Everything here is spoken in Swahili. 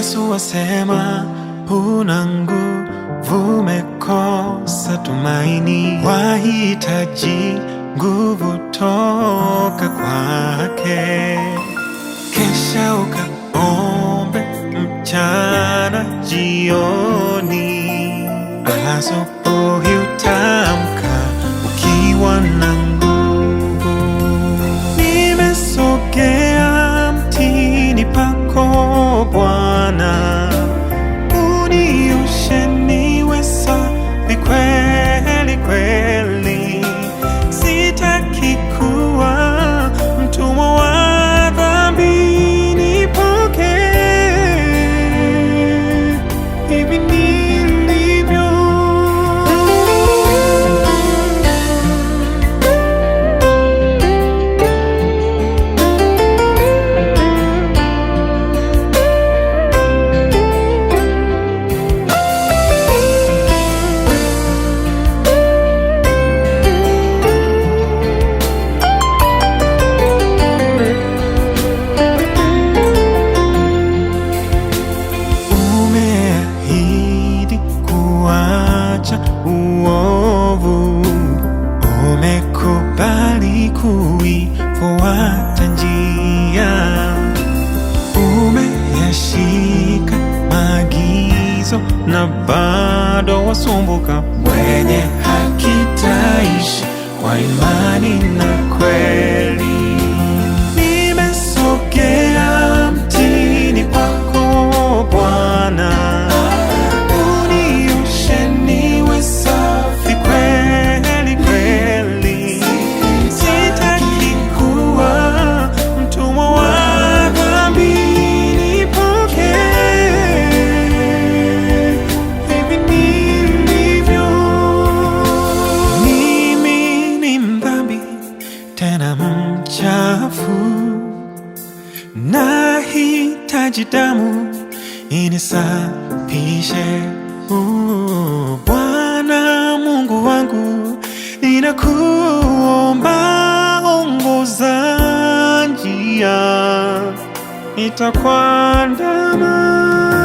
Yesu asema huna nguvu, umekosa tumaini, wahitaji nguvu toka kwake. Kesha ukaombe mchana jioni, asubuhi utamka ukiwa na nguvu. Nimesogea mtini pako Bwana, unioshe niwe safi kweli kweli. Sitaki kuwa mtumwa wa dhambi, nipokee hivi nilivyo. Uovu, umekubali kuifuata njia, umeyashika maagizo na bado wasumbuka. Mwenye haki taishi kwa imani na kweli. Nimesogea mtini kwako Bwana, tena mchafu, nahitaji damu inisafishe. Bwana Mungu wangu, ninakuomba, ongoza njia, nitakuandama.